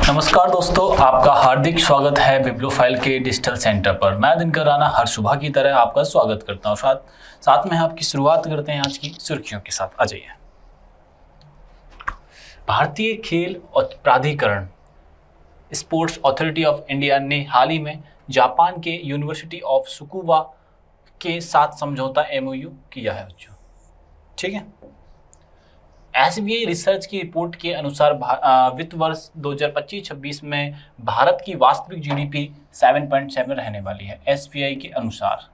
नमस्कार दोस्तों, आपका हार्दिक स्वागत है बिब्लियोफाइल के डिजिटल सेंटर पर। मैं दिनकर राणा हर सुबह की तरह आपका स्वागत करता हूं। साथ में आपकी शुरुआत करते हैं आज की सुर्खियों के साथ। आ जाइए। भारतीय खेल प्राधिकरण स्पोर्ट्स अथॉरिटी ऑफ इंडिया ने हाल ही में जापान के यूनिवर्सिटी ऑफ सुकुबा के साथ समझौता MOU किया है। ठीक है। SBI रिसर्च की रिपोर्ट के अनुसार वित्त वर्ष 2025-26 में भारत की वास्तविक GDP 7.7 रहने वाली है। SBI के अनुसार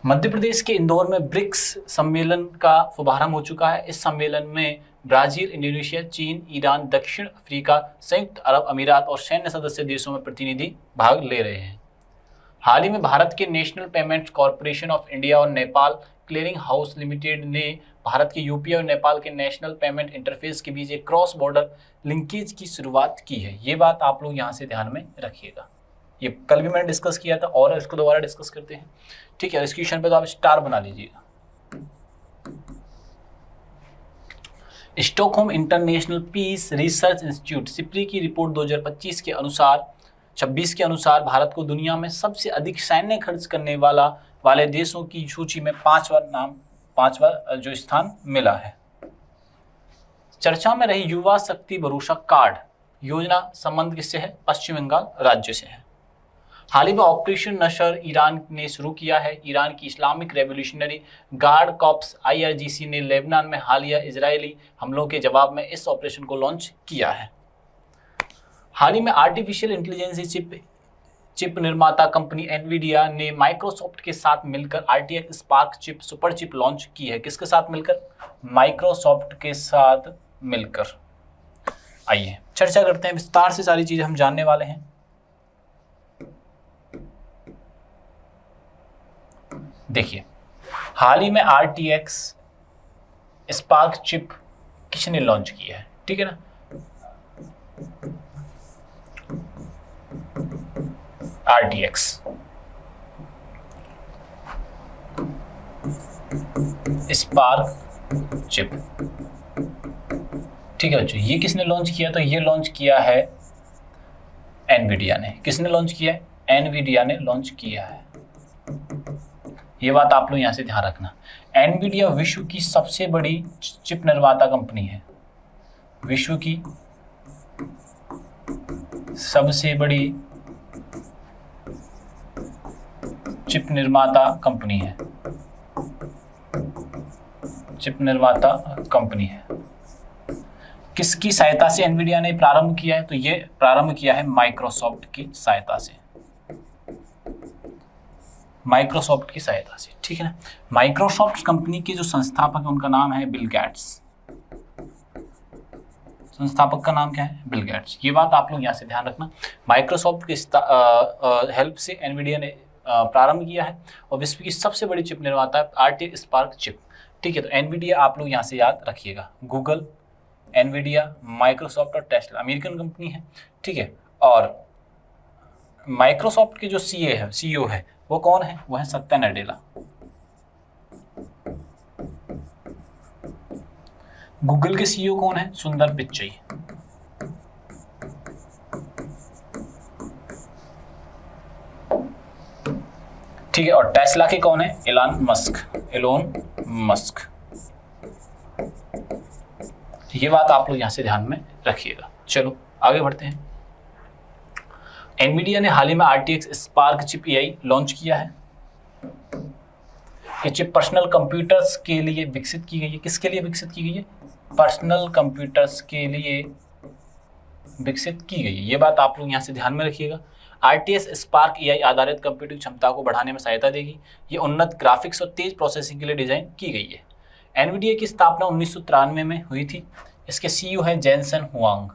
मध्य प्रदेश के इंदौर में ब्रिक्स सम्मेलन का शुभारंभ हो चुका है। इस सम्मेलन में ब्राजील, इंडोनेशिया, चीन, ईरान, दक्षिण अफ्रीका, संयुक्त अरब अमीरात और सैन्य सदस्य देशों में प्रतिनिधि भाग ले रहे हैं। हाल ही में भारत के national payments corporation of India और नेपाल क्लियरिंग हाउस लिमिटेड ने भारत के यूपीआई और नेपाल के नेशनल पेमेंट इंटरफेस के बीच एक क्रॉस बॉर्डर लिंकेज की शुरुआत की है। ये बात आप लोग यहाँ से ध्यान में रखिएगा। ये कल भी मैंने डिस्कस किया था और इसको दोबारा डिस्कस करते हैं। ठीक है। इस क्वेश्चन पे तो आप स्टार बना लीजिएगा। Stockholm International Peace Research Institute SIPRI की रिपोर्ट 2025 के अनुसार 26 के अनुसार भारत को दुनिया में सबसे अधिक सैन्य खर्च करने वाले देशों की सूची में पांचवा जो स्थान मिला है। चर्चा में रही युवा शक्ति भरोसा कार्ड योजना संबंध किससे है? पश्चिम बंगाल राज्य से है। हाल ही में ऑपरेशन नशर ईरान ने शुरू किया है। ईरान की Islamic revolutionary guard corps IRGC ने लेबनान में हालिया इजरायली हमलों के जवाब में इस ऑपरेशन को लॉन्च किया है। हाल ही में आर्टिफिशियल इंटेलिजेंस चिप निर्माता कंपनी एनवीडिया ने माइक्रोसॉफ्ट के साथ मिलकर RTX spark chip super chip launch की है। किसके साथ मिलकर? माइक्रोसॉफ्ट के साथ मिलकर। आइए चर्चा करते हैं, विस्तार से सारी चीजें हम जानने वाले हैं। देखिए, हाल ही में RTX स्पार्क चिप किसने लॉन्च किया है? ठीक है ना। RTX spark chip. ठीक है बच्चों, ये किसने लॉन्च किया? तो ये लॉन्च किया है एनवीडिया ने। किसने लॉन्च किया है? एनवीडिया ने लॉन्च किया है। ये बात आप लोग यहां से ध्यान रखना। एनवीडिया विश्व की सबसे बड़ी चिप निर्माता कंपनी है। विश्व की सबसे बड़ी चिप निर्माता कंपनी है। चिप निर्माता कंपनी है। किसकी सहायता से एनवीडिया ने प्रारंभ किया है? तो ये प्रारंभ किया है माइक्रोसॉफ्ट की सहायता से। माइक्रोसॉफ्ट की सहायता से। ठीक है ना। माइक्रोसॉफ्ट कंपनी के जो संस्थापक है उनका नाम है बिल गेट्स। संस्थापक का नाम क्या है? Bill Gates. ये बात आप लोग यहाँ से ध्यान रखना। माइक्रोसॉफ्ट की हेल्प से एनवीडिया ने प्रारंभ किया है और विश्व की सबसे बड़ी चिप निर्माता है RTX स्पार्क चिप। ठीक है। तो एनवीडिया आप लोग यहाँ से याद रखिएगा। गूगल, एनवीडिया, माइक्रोसॉफ्ट और टेस्ला अमेरिकन कंपनी है। ठीक है। और माइक्रोसॉफ्ट के जो CEO है वो कौन है? वो है सत्या नडेला। गूगल के CEO कौन है? सुंदर पिच्चई। ठीक है। और टेस्ला के कौन है? Elon Musk. ये बात आप लोग यहां से ध्यान में रखिएगा। चलो आगे बढ़ते हैं। एनवीडिया ने हाल ही में RTX spark chip AI launch किया है। ये चिप पर्सनल कंप्यूटर्स के लिए विकसित की गई है। किसके लिए विकसित की गई है? पर्सनल कंप्यूटर्स के लिए विकसित की गई है। ये बात आप लोग यहाँ से ध्यान में रखिएगा। RTX स्पार्क AI आधारित कंप्यूटिंग क्षमता को बढ़ाने में सहायता देगी। ये उन्नत ग्राफिक्स और तेज प्रोसेसिंग के लिए डिजाइन की गई है। एनवीडिया की स्थापना 1993 में हुई थी। इसके CEO है जेनसन हुआंग।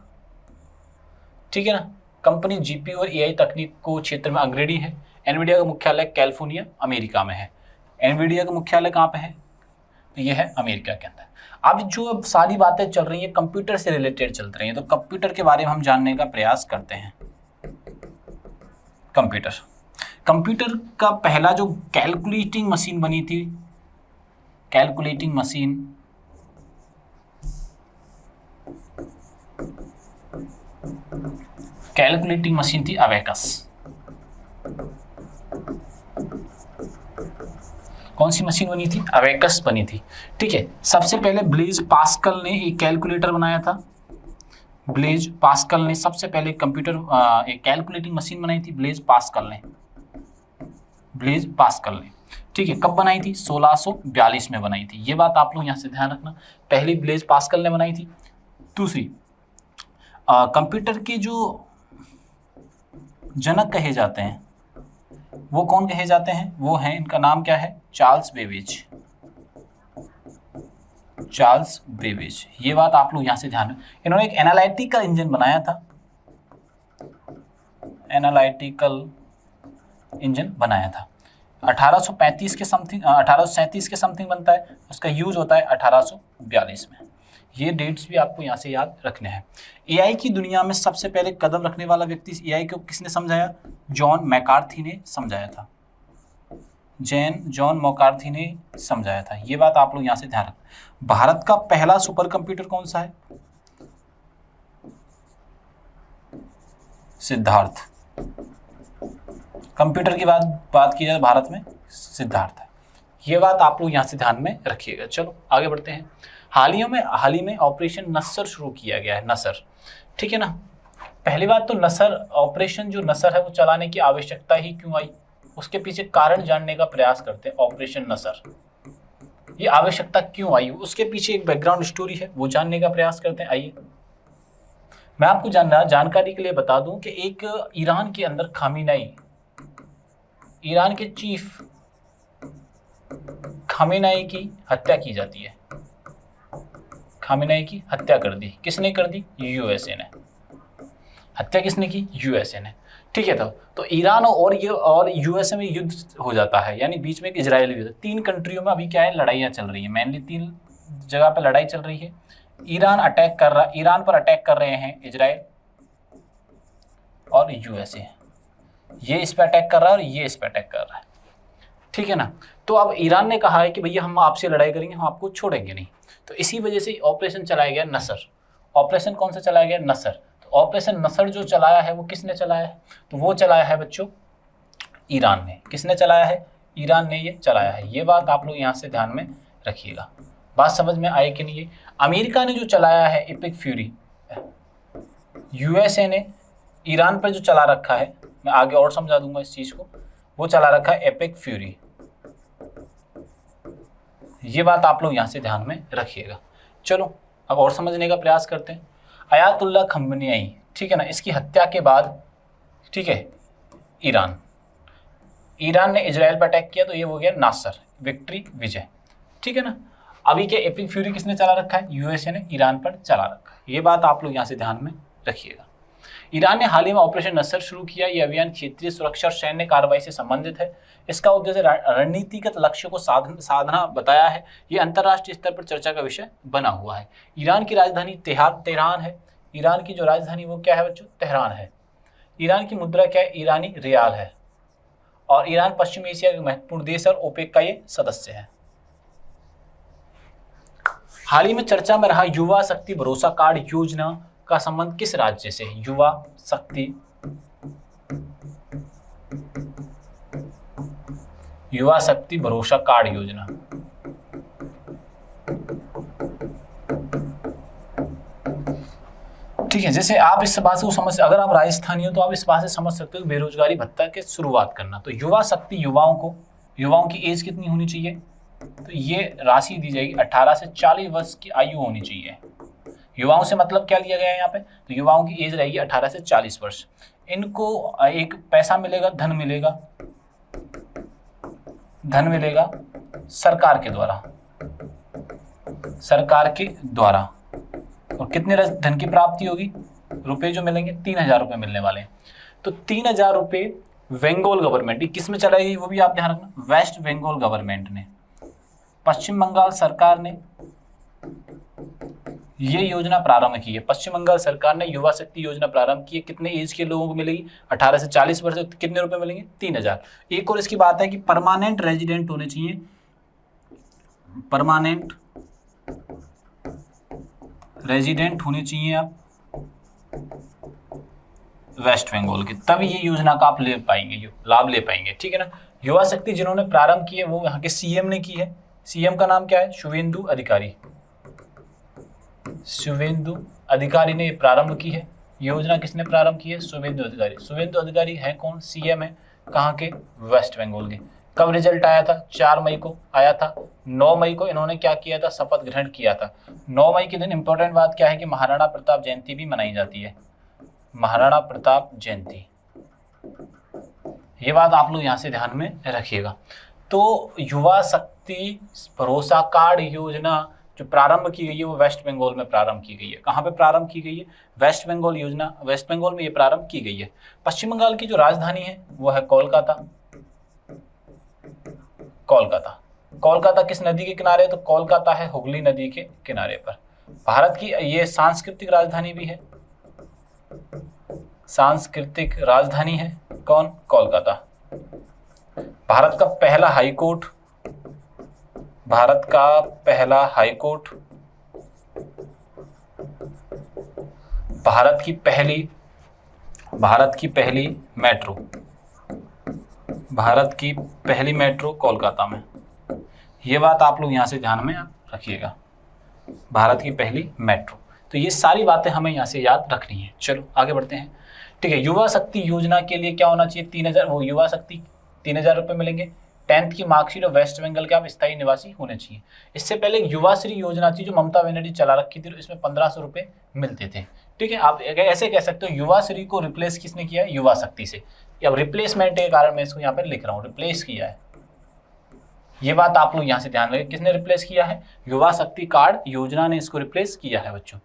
ठीक है ना। कंपनी GPU और AI तकनीक को क्षेत्र में अग्रणी है। एनवीडिया का मुख्यालय कैलिफोर्निया अमेरिका में है। एनवीडिया का मुख्यालय कहाँ पे है? तो ये है अमेरिका के अंदर। अब जो सारी बातें चल रही हैं कंप्यूटर से रिलेटेड चल रही हैं, तो कंप्यूटर के बारे में हम जानने का प्रयास करते हैं। कंप्यूटर का पहला जो कैलकुलेटिंग मशीन बनी थी, कैलकुलेटिंग मशीन कैलकुलेटिंग मशीन थी अबेकस। कौन सी मशीन बनी थी? अबेकस बनी थी। ठीक है, सबसे पहले ब्लेज पास्कल ने एक कैलकुलेटर बनाया था। ब्लेज पास्कल ने सबसे पहले कंप्यूटर एक कैलकुलेटिंग मशीन बनाई थी, ब्लेज पास्कल ने। ब्लेज पास्कल ने, ठीक है, कब बनाई थी? 1642 में बनाई थी। ये बात आप लोग यहाँ से ध्यान रखना, पहली ब्लेज पास्कल ने बनाई थी। दूसरी, कंप्यूटर के जो जनक कहे जाते हैं वो कौन कहे जाते हैं? वो हैं, इनका नाम क्या है? Charles Babbage. चार्ल्स बेबेज, ये बात आप लोग यहाँ से ध्यान रखें। इन्होंने एक एनालिटिकल इंजन बनाया था, एनालिटिकल इंजन बनाया था। 1835 के समथिंग, 1837 के समथिंग बनता है, उसका यूज होता है 1842 में। ये डेट्स भी आपको यहाँ से याद रखने हैं। एआई की दुनिया में सबसे पहले कदम रखने वाला व्यक्ति एआई को किसने समझाया? जॉन मैकार्थी ने समझाया था। जॉन मैकार्थी ने समझाया था। ये बात आप लोग यहाँ से ध्यान रखें। भारत का पहला सुपर कंप्यूटर कौन सा है? सिद्धार्थ। कंप्यूटर की बात की जाए भारत में सिद्धार्थ है। ये बात आप लोग यहाँ से ध्यान में रखिएगा। चलो आगे बढ़ते हैं। हाल ही में ऑपरेशन नसर शुरू किया गया है। नसर, ठीक है ना। पहली बात तो नसर, ऑपरेशन जो नसर है वो चलाने की आवश्यकता ही क्यों आई, उसके पीछे कारण जानने का प्रयास करते हैं। ऑपरेशन नसर, ये आवश्यकता क्यों आई, उसके पीछे एक बैकग्राउंड स्टोरी है, वो जानने का प्रयास करते हैं। आइए मैं आपको जानकारी के लिए बता दूं कि एक ईरान के अंदर खामेनेई, ईरान के चीफ खामेनेई की हत्या की जाती है। खामेनेई की हत्या कर दी, किसने कर दी? यूएसए ने। हत्या किसने की? यूएसए ने। ठीक है, तो ईरान और यूएसए में युद्ध हो जाता है, यानी बीच में एक इजरायली युद्ध। 3 कंट्रियों में अभी क्या है? लड़ाइयाँ चल रही है। मेनली 3 जगह पे लड़ाई चल रही है। ईरान पर अटैक कर रहे हैं इजराइल और यूएसए। ये इस पे अटैक कर रहा है और ये इस पे अटैक कर रहा है, ठीक है ना। तो अब ईरान ने कहा है कि भैया हम आपसे लड़ाई करेंगे, हम आपको छोड़ेंगे नहीं। तो इसी वजह से ऑपरेशन चलाया गया नसर। ऑपरेशन कौन सा चलाया गया? नसर। तो ऑपरेशन नसर जो चलाया है वो किसने चलाया है? तो वो चलाया है बच्चों ईरान ने। किसने चलाया है? ईरान ने ये चलाया है। ये बात आप लोग यहाँ से ध्यान में रखिएगा। बात समझ में आए कि नहीं? अमेरिका ने जो चलाया है एपिक फ्यूरी, यूएसए ने ईरान पर जो चला रखा है, मैं आगे और समझा दूंगा इस चीज को, वो चला रखा है एपिक फ्यूरी। ये बात आप लोग यहाँ से ध्यान में रखिएगा। चलो अब और समझने का प्रयास करते हैं। अयातुल्ला खमेनेई, ठीक है ना, इसकी हत्या के बाद, ठीक है, ईरान ने इजराइल पर अटैक किया, तो ये हो गया नासर, विक्ट्री, विजय, ठीक है ना। अभी के एपिक फ्यूरी किसने चला रखा है? यूएसए ने ईरान पर चला रखा है। ये बात आप लोग यहाँ से ध्यान में रखिएगा। ईरान ने हाल ही में ऑपरेशन नसर शुरू किया। यह अभियान क्षेत्रीय सुरक्षा और सैन्य कार्रवाई से संबंधित है। इसका उद्देश्य रणनीतिगत लक्ष्यों को साधना बताया है। यह अंतर्राष्ट्रीय स्तर पर चर्चा का विषय बना हुआ है। ईरान की राजधानी तेहरान है। ईरान की जो राजधानी वो क्या है बच्चों? तेहरान है। ईरान की मुद्रा क्या है? ईरानी रियाल है। और ईरान पश्चिम एशिया का महत्वपूर्ण देश और ओपेक का ये सदस्य है। हाल ही में चर्चा में रहा युवा शक्ति भरोसा कार्ड योजना का संबंध किस राज्य से है? युवा शक्ति भरोसा कार्ड योजना। ठीक है, जैसे आप इस बात से समझ, अगर आप राजस्थानी हो तो आप इस बात से समझ सकते हो बेरोजगारी भत्ता के शुरुआत करना। तो युवा शक्ति, युवाओं की एज कितनी होनी चाहिए? तो ये राशि दी जाएगी 18 से 40 वर्ष की आयु होनी चाहिए। युवाओं से मतलब क्या लिया गया है यहाँ पे? तो युवाओं की एज रहेगी 18 से 40 वर्ष। इनको एक पैसा मिलेगा, धन मिलेगा सरकार के द्वारा। और कितने धन की प्राप्ति होगी? रुपए जो मिलेंगे 3000 रुपए मिलने वाले हैं। तो 3000 रुपए बंगाल गवर्नमेंट, किस में चलाएगी वो भी आप ध्यान रखना, वेस्ट बंगाल गवर्नमेंट ने, पश्चिम बंगाल सरकार ने ये योजना प्रारंभ की है। पश्चिम बंगाल सरकार ने युवा शक्ति योजना प्रारंभ की है। कितने एज के लोगों को मिलेगी? 18 से 40 वर्ष। कितने रुपए मिलेंगे? 3000। एक और इसकी बात है कि परमानेंट रेजिडेंट होने चाहिए, परमानेंट रेजिडेंट होने चाहिए आप वेस्ट बंगाल की, तब ये योजना का आप ले पाएंगे, लाभ ले पाएंगे, ठीक है ना। युवा शक्ति जिन्होंने प्रारंभ की है वो यहाँ के सीएम ने की है। सीएम का नाम क्या है? शुवेंदु अधिकारी। शुवेंदु अधिकारी ने प्रारंभ की है। योजना किसने प्रारंभ की है? शुवेंदु अधिकारी। शुवेंदु अधिकारी है कौन? सीएम है। कहाँ के? वेस्ट बंगाल के। कब रिजल्ट आया था? 4 मई को आया था। 9 मई को इन्होंने क्या किया था? शपथ ग्रहण किया था। 9 मई के दिन इंपॉर्टेंट बात क्या है कि महाराणा प्रताप जयंती भी मनाई जाती है। महाराणा प्रताप जयंती, ये बात आप लोग यहाँ से ध्यान में रखिएगा। तो युवा शक्ति भरोसा कार्ड योजना जो प्रारंभ की गई है वो वेस्ट बंगाल में प्रारंभ की गई है। कहाँ पे प्रारंभ की गई है? वेस्ट बंगाल योजना, वेस्ट बंगाल में ये प्रारंभ की गई है। पश्चिम बंगाल की जो राजधानी है वो है कोलकाता। कोलकाता, कोलकाता किस नदी के किनारे? तो कोलकाता है हुगली नदी के किनारे पर। भारत की ये सांस्कृतिक राजधानी भी है। सांस्कृतिक राजधानी है कौन? कोलकाता। भारत का पहला हाई कोर्ट, भारत का पहला हाई कोर्ट, भारत की पहली मेट्रो, भारत की पहली मेट्रो कोलकाता में। ये बात आप लोग यहाँ से ध्यान में रखिएगा, भारत की पहली मेट्रो। तो ये सारी बातें हमें यहाँ से याद रखनी है। चलो आगे बढ़ते हैं, ठीक है। युवा शक्ति योजना के लिए क्या होना चाहिए? 3000, वो युवा शक्ति 3000 रुपये मिलेंगे। 10th की मार्कशीट और वेस्ट बंगाल के आप स्थायी निवासी होने चाहिए। इससे पहले युवा श्री योजना थी जो ममता बनर्जी चला रखी थी, इसमें 1500 रुपये मिलते थे, ठीक है। आप ऐसे कह सकते हो युवा श्री को रिप्लेस किसने किया है? युवा शक्ति से। अब रिप्लेसमेंट के कारण मैं इसको यहाँ पर लिख रहा हूँ, रिप्लेस किया है। ये बात आप लोग यहाँ से ध्यान रखें, किसने रिप्लेस किया है? युवा शक्ति कार्ड योजना ने इसको रिप्लेस किया है बच्चों।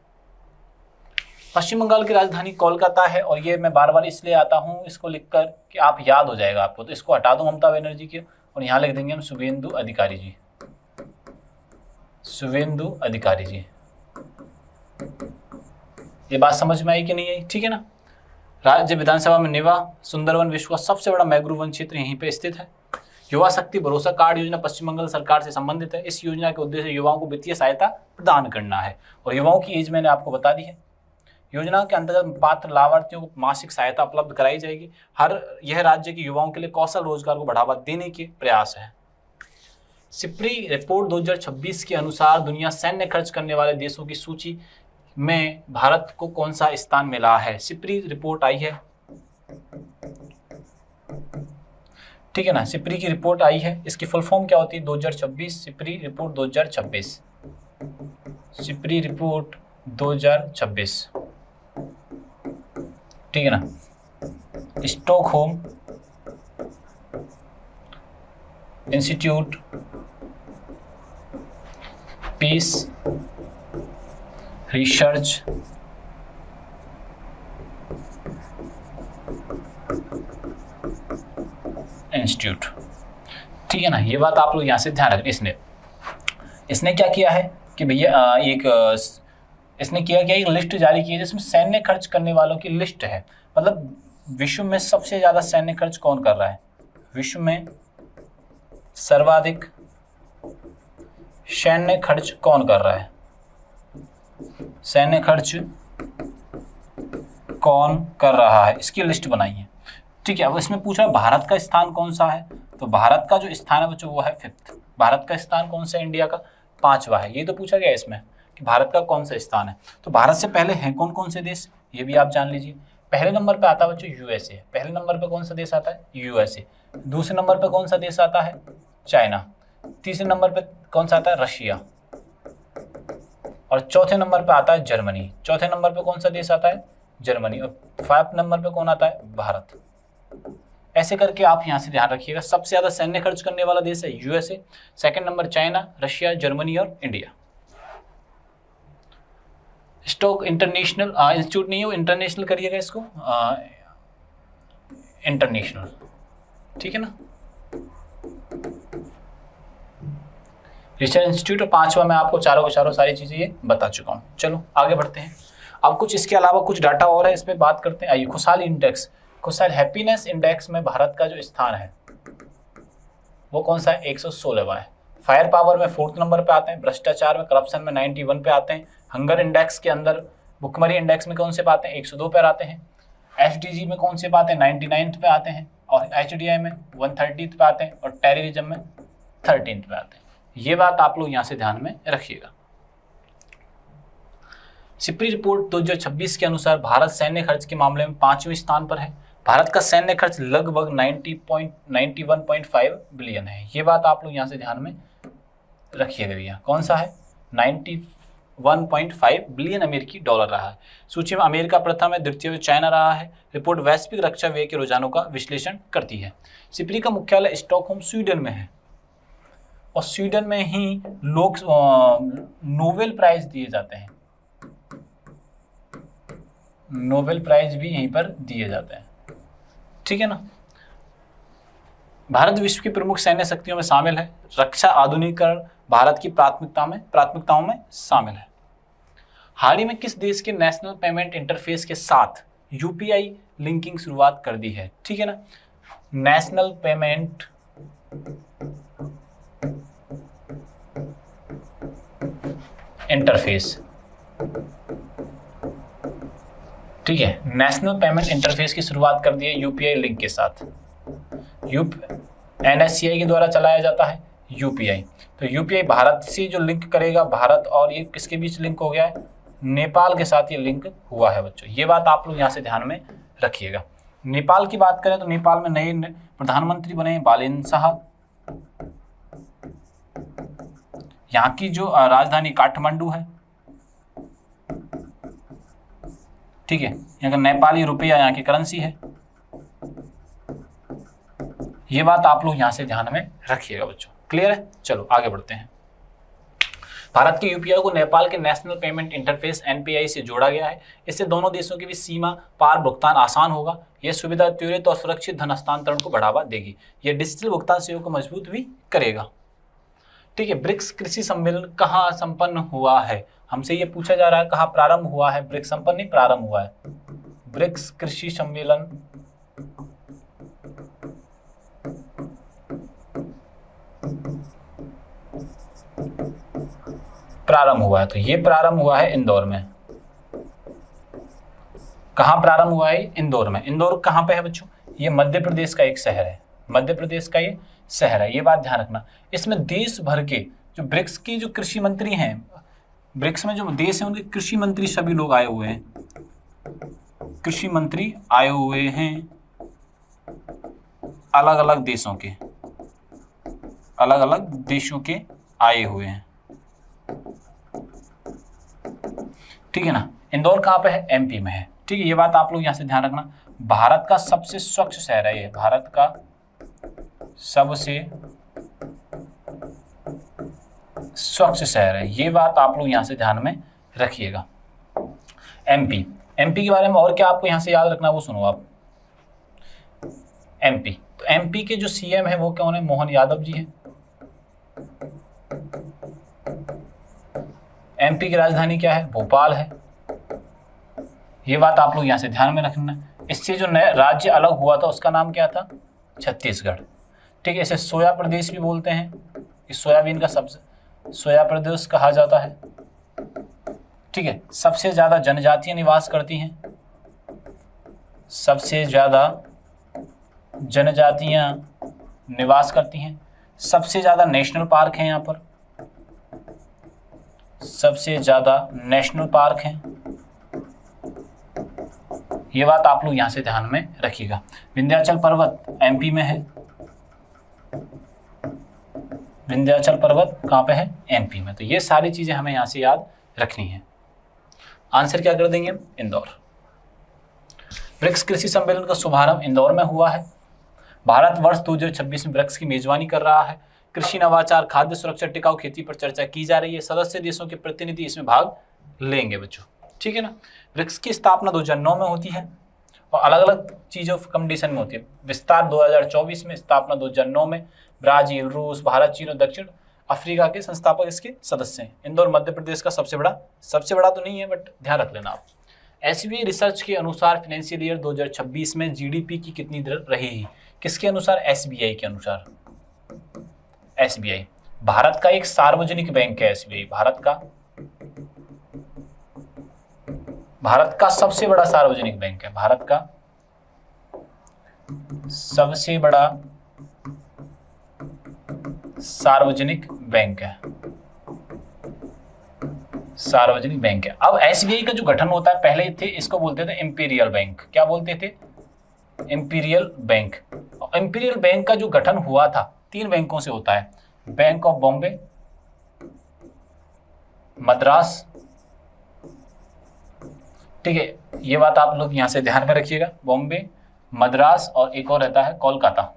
पश्चिम बंगाल की राजधानी कोलकाता है और ये मैं बार बार इसलिए आता हूँ इसको लिखकर कि आप याद हो जाएगा आपको। तो इसको हटा दो ममता बनर्जी की और यहाँ लिख देंगे हम शुवेंदु अधिकारी जी। शुवेंदु अधिकारी जी, ये बात समझ में आई कि नहीं आई? ठीक है ना। राज्य विधानसभा में नेवा सुंदरवन विश्व का सबसे बड़ा मैंग्रोव वन क्षेत्र यहीं पे स्थित है। युवा शक्ति भरोसा कार्ड योजना पश्चिम बंगाल सरकार से संबंधित है। इस योजना के उद्देश्य युवाओं को वित्तीय सहायता प्रदान करना है और युवाओं की एज मैंने आपको बता दी है। योजना के अंतर्गत पात्र लाभार्थियों को मासिक सहायता उपलब्ध कराई जाएगी। यह राज्य के युवाओं के लिए कौशल रोजगार को बढ़ावा देने के प्रयास है। सिप्री रिपोर्ट 2026 के अनुसार दुनिया सैन्य खर्च करने वाले देशों की सूची में भारत को कौन सा स्थान मिला है? सिप्री रिपोर्ट आई है, ठीक है ना। सिप्री की रिपोर्ट आई है, इसकी फुल फॉर्म क्या होती है? 2026 सिप्री रिपोर्ट 2026, सिप्री रिपोर्ट 2026, ठीक है ना। Stockholm Institute Peace Research Institute, ठीक है ना। ये बात आप लोग यहाँ से ध्यान रखें। इसने क्या किया है कि भैया इसने किया क्या, एक लिस्ट जारी की है जिसमें सैन्य खर्च करने वालों की लिस्ट है। मतलब विश्व में सबसे ज्यादा सैन्य खर्च कौन कर रहा है? विश्व में सर्वाधिक सैन्य खर्च कौन कर रहा है? सैन्य खर्च कौन कर रहा है, इसकी लिस्ट बनाई है, ठीक है। अब इसमें पूछा भारत का स्थान कौन सा है, तो भारत का जो स्थान है बच्चों वो है 5th। भारत का स्थान कौन सा इंडिया का? 5वां है। ये तो पूछा गया इसमें कि भारत का कौन सा स्थान है। तो भारत से पहले हैं कौन कौन से देश, ये भी आप जान लीजिए। पहले नंबर पे आता है बच्चों यूएसए। पहले नंबर पे कौन सा देश आता है? यूएसए। दूसरे नंबर पे कौन सा देश आता है? चाइना। तीसरे नंबर पे कौन सा आता है? रशिया। और चौथे नंबर पे आता है जर्मनी। चौथे नंबर पे कौन सा देश आता है? जर्मनी। और 5th नंबर पे कौन आता है? भारत। ऐसे करके आप यहाँ से ध्यान रखिएगा, सबसे ज्यादा सैन्य खर्च करने वाला देश है USA, second number China, Russia, Germany और इंडिया। स्टॉक इंटरनेशनल इंस्टीट्यूट नहीं है, वो इंटरनेशनल करिएगा इसको, इंटरनेशनल, ठीक है ना। रिसर्च इंस्टीट्यूट और 5वां मैं आपको चारों के चारों सारी चीजें ये बता चुका हूँ। चलो आगे बढ़ते हैं। अब कुछ इसके अलावा कुछ डाटा और है, इस पर बात करते हैं। आइए, खुशहाल इंडेक्स, खुशहाल हैप्पीनेस इंडेक्स में भारत का जो स्थान है वो कौन सा है? 116वां है। फायर पावर में 4th नंबर पे आते हैं। भ्रष्टाचार में, करप्शन में 91 पे आते हैं। हंगर इंडेक्स के अंदर भुखमरी इंडेक्स में कौन से पाते हैं, 102 पर आते हैं। एसडीजी में कौन से पाते हैं, 99 पे आते हैं। और एचडीआई में 130 पे आते हैं। और टेररिज्म में 13 पे आते हैं। ये बात आप लोग यहाँ से ध्यान में रखिएगा। सिप्री रिपोर्ट 2026 के अनुसार भारत सैन्य खर्च के मामले में 5वें स्थान पर है। भारत का सैन्य खर्च लगभग 91.5 बिलियन है। ये बात आप लोग यहाँ से ध्यान में रखिएगा भैया। कौन सा है, 91.5 बिलियन अमेरिकी डॉलर रहा है। सूची में अमेरिका प्रथम है, द्वितीय में चाइना रहा है। रिपोर्ट वैश्विक रक्षा व्यय के रुझानों का विश्लेषण करती है। सिप्री का मुख्यालय स्टॉकहोम स्वीडन में है और स्वीडन में ही लोग नोबेल प्राइज दिए जाते हैं। नोबेल प्राइज भी यहीं पर दिए जाते हैं, ठीक है ना। भारत विश्व की प्रमुख सैन्य शक्तियों में शामिल है। रक्षा आधुनिकीकरण भारत की प्राथमिकताओं में शामिल है। हाल ही में किस देश के नेशनल पेमेंट इंटरफेस के साथ यूपीआई लिंकिंग शुरुआत कर दी है, ठीक है ना। नेशनल पेमेंट इंटरफेस, ठीक है, नेशनल पेमेंट इंटरफेस की शुरुआत कर दी है यूपीआई लिंक के साथ। एनएससीआई के द्वारा चलाया जाता है यूपीआई। तो यूपीआई भारत से जो लिंक करेगा, भारत और ये किसके बीच लिंक हो गया है, नेपाल के साथ ये लिंक हुआ है बच्चों। ये बात आप लोग यहाँ से ध्यान में रखिएगा। नेपाल की बात करें तो नेपाल में नए प्रधानमंत्री बने बालेन साहब। यहाँ की जो राजधानी काठमांडू है, ठीक है। यहाँ का नेपाली रुपया यहाँ की करेंसी है। ये बात आप लोग यहाँ से ध्यान में रखिएगा बच्चों। क्लियर है, चलो आगे बढ़ते हैं। भारत के यूपीआई को नेपाल के नेशनल पेमेंट इंटरफेस एनपीआई से जोड़ा गया है। इससे दोनों देशों के बीच सीमा पार भुगतान आसान होगा। यह सुविधा त्वरित और सुरक्षित धन हस्तांतरण को बढ़ावा देगी। यह डिजिटल भुगतान सेवा को मजबूत भी करेगा, ठीक है। ब्रिक्स कृषि सम्मेलन कहाँ संपन्न हुआ है, हमसे ये पूछा जा रहा है कहाँ प्रारंभ हुआ है। ब्रिक्स संपन्न नहीं, प्रारंभ हुआ है। ब्रिक्स कृषि सम्मेलन प्रारंभ हुआ है, तो ये प्रारंभ हुआ है इंदौर में। कहाँ प्रारंभ हुआ है, इंदौर में। इंदौर कहाँ पे है बच्चों, ये मध्य प्रदेश का एक शहर है। मध्य प्रदेश का ये शहर है, ये बात ध्यान रखना। इसमें देश भर के जो ब्रिक्स की जो कृषि मंत्री हैं, ब्रिक्स में जो देश हैं उनके कृषि मंत्री सभी लोग आए हुए हैं। कृषि मंत्री आए हुए हैं अलग अलग देशों के आए हुए हैं, ठीक है ना। इंदौर कहाँ पे है, एमपी में है, ठीक है। ये बात आप लोग यहाँ से ध्यान रखना। भारत का सबसे स्वच्छ शहर है ये, भारत का सबसे स्वच्छ शहर है। ये बात आप लोग यहाँ से ध्यान में रखिएगा। एमपी के बारे में और क्या आपको यहाँ से याद रखना, वो सुनो आप। एमपी, तो एमपी के जो सीएम है वो कौन है, मोहन यादव जी हैं। एमपी की राजधानी क्या है, भोपाल है। ये बात आप लोग यहाँ से ध्यान में रखना। इससे जो नया राज्य अलग हुआ था उसका नाम क्या था, छत्तीसगढ़, ठीक है। इसे सोया प्रदेश भी बोलते हैं। इस सोयाबीन का सबसे सोया प्रदेश कहा जाता है, ठीक है। सबसे ज्यादा जनजातियां निवास करती हैं, सबसे ज्यादा जनजातियां निवास करती हैं। सबसे ज्यादा नेशनल पार्क हैं यहाँ पर, सबसे ज्यादा नेशनल पार्क हैं। ये बात आप लोग यहाँ से ध्यान में रखिएगा। विंध्याचल पर्वत एमपी में है। विंध्याचल पर्वत कहाँ पे है, एमपी में। तो ये सारी चीजें हमें यहाँ से याद रखनी है। आंसर क्या कर देंगे, इंदौर। ब्रिक्स कृषि सम्मेलन का शुभारंभ इंदौर में हुआ है। भारत वर्ष 2026 में ब्रिक्स की मेजबानी कर रहा है। कृषि नवाचार, खाद्य सुरक्षा, टिकाऊ खेती पर चर्चा की जा रही है। सदस्य देशों के प्रतिनिधि इसमें भाग लेंगे बच्चों, ठीक है ना। ब्रिक्स की स्थापना 2009 में होती है और अलग अलग चीजों कंडीशन में होती है। विस्तार 2024 में, स्थापना 2009 में। ब्राजील, रूस, भारत, चीन और दक्षिण अफ्रीका के संस्थापक इसके सदस्य हैं। इंदौर मध्य प्रदेश का सबसे बड़ा तो नहीं है, बट ध्यान रख लेना आप। एसबीआई रिसर्च के अनुसार फाइनेंशियल ईयर 2026 में जीडीपी की कितनी दर रहेगी, किसके अनुसार, एसबीआई के अनुसार। एसबीआई भारत का एक सार्वजनिक बैंक है। एसबीआई भारत का सबसे बड़ा सार्वजनिक बैंक है, भारत का सबसे बड़ा सार्वजनिक बैंक है, सार्वजनिक बैंक है। अब एसबीआई का जो गठन होता है, पहले थे इसको बोलते थे इंपीरियल बैंक। क्या बोलते थे? Imperial bank. इंपीरियल बैंक का जो गठन हुआ था 3 बैंकों से होता है, बैंक ऑफ बॉम्बे, मद्रास, ठीक है, ये बात आप लोग यहां से ध्यान में रखिएगा, बॉम्बे, मद्रास और एक और रहता है कोलकाता,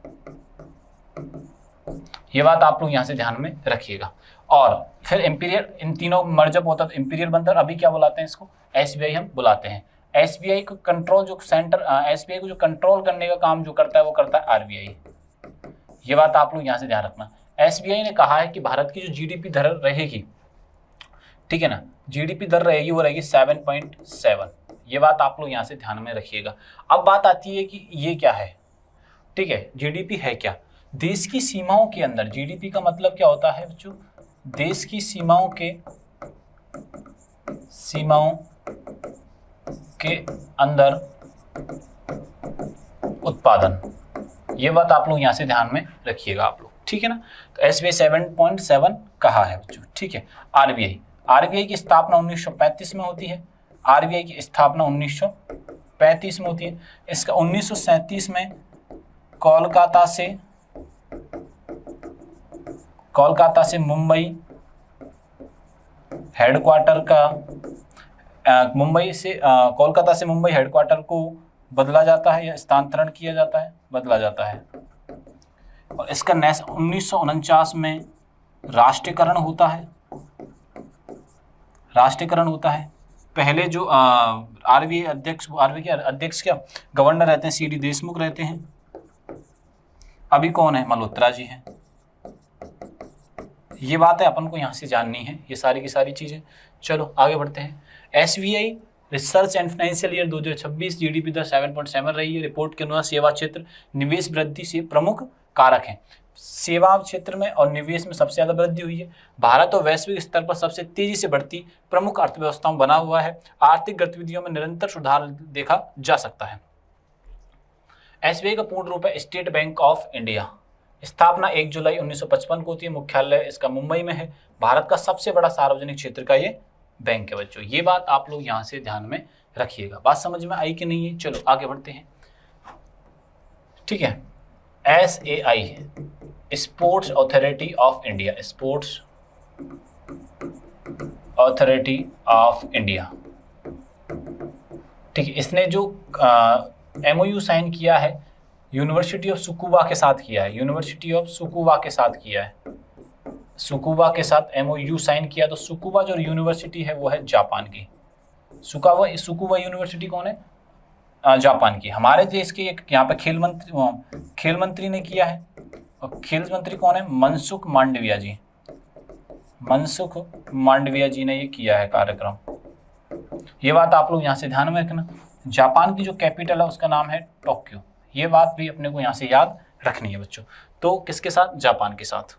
ये बात आप लोग यहां से ध्यान में रखिएगा। और फिर इंपीरियल, इन तीनों मर्जअप होता है तो इंपीरियल बनता है। अभी क्या बुलाते हैं इसको? एसबीआई हम बुलाते हैं। एसबीआई को कंट्रोल जो सेंटर, एसबीआई को जो कंट्रोल करने का काम जो करता है वो करता है आरबीआई। ये बात आप लोग यहां से ध्यान रखना। एसबीआई ने कहा है कि भारत की जो जीडीपी दर रहेगी, ठीक है ना, जीडीपी दर रहेगी वो रहेगी 7.7। ये बात आप लोग यहां से ध्यान में रखिएगा। अब बात आती है कि ये क्या है, ठीक है, जीडीपी है क्या? देश की सीमाओं के अंदर, जीडीपी का मतलब क्या होता है बच्चों? देश की सीमाओं के अंदर उत्पादन। ये बात आप लोग यहां से ध्यान में रखिएगा आप लोग, ठीक है ना। तो एसबीआई 7.7 कहा है बच्चों, ठीक है। आरबीआई की स्थापना 1935 में होती है। आरबीआई की स्थापना 1935 में होती है। इसका 1937 में कोलकाता से मुंबई हेडक्वार्टर का, कोलकाता से मुंबई हेडक्वार्टर को बदला जाता है या स्थानांतरण किया जाता है, बदला जाता है। और इसका 1949 में राष्ट्रीयकरण होता है। पहले जो आरबीआई के अध्यक्ष क्या गवर्नर रहते हैं, सीडी देशमुख रहते हैं। अभी कौन है? मल्होत्रा जी हैं। ये बात है अपन को यहाँ से जाननी है, ये सारी की सारी चीजें। चलो आगे बढ़ते हैं। SBI research and financial year 2026 GDP दर 7.7 रही है। रिपोर्ट के अनुसार सेवा क्षेत्र निवेश वृद्धि से प्रमुख कारक हैं। सेवा क्षेत्र में और निवेश में सबसे ज्यादा वृद्धि हुई है। भारत और वैश्विक स्तर पर सबसे तेजी से बढ़ती प्रमुख अर्थव्यवस्थाओं बना हुआ है। आर्थिक गतिविधियों में निरंतर सुधार देखा जा सकता है। एसबीआई का पूर्ण रूप है स्टेट बैंक ऑफ इंडिया। स्थापना 1 जुलाई 1955 को होती है। मुख्यालय इसका मुंबई में है। भारत का सबसे बड़ा सार्वजनिक क्षेत्र का ये बैंक है बच्चों। ये बात आप लोग यहाँ से ध्यान में रखिएगा। बात समझ में आई कि नहीं है? चलो आगे बढ़ते हैं, ठीक है। SAI sports authority of India, sports authority of India, ठीक है। इसने जो MOU साइन किया है यूनिवर्सिटी ऑफ सुकुबा के साथ किया है। सुकुबा के साथ MOU साइन किया। तो सुकुबा जो यूनिवर्सिटी है वो है जापान की। सुकुबा यूनिवर्सिटी कौन है? जापान की। हमारे देश के एक यहाँ पे खेल मंत्री ने किया है। और खेल मंत्री कौन है? मनसुख मांडविया जी ने ये किया है कार्यक्रम। ये बात आप लोग यहाँ से ध्यान में रखना। जापान की जो कैपिटल है उसका नाम है टोक्यो। ये बात भी अपने को यहाँ से याद रखनी है बच्चों। तो किसके साथ? जापान के साथ।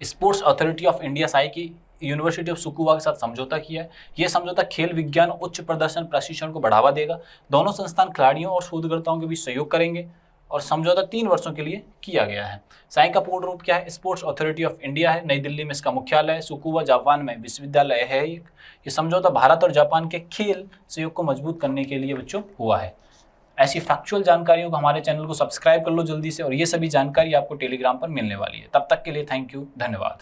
Sports authority of India Sai की यूनिवर्सिटी ऑफ सुकुबा के साथ समझौता किया है। यह समझौता खेल विज्ञान उच्च प्रदर्शन प्रशिक्षण को बढ़ावा देगा। दोनों संस्थान खिलाड़ियों और शोधकर्ताओं के बीच सहयोग करेंगे। और समझौता 3 वर्षों के लिए किया गया है। साई का पूर्ण रूप क्या है? स्पोर्ट्स अथॉरिटी ऑफ इंडिया है। नई दिल्ली में इसका मुख्यालय है। सुकुबा जापान में विश्वविद्यालय है। ये समझौता भारत और जापान के खेल सहयोग को मजबूत करने के लिए बच्चों हुआ है। ऐसी फैक्चुअल जानकारियों को हमारे चैनल को सब्सक्राइब कर लो जल्दी से, और ये सभी जानकारी आपको टेलीग्राम पर मिलने वाली है। तब तक के लिए थैंक यू, धन्यवाद।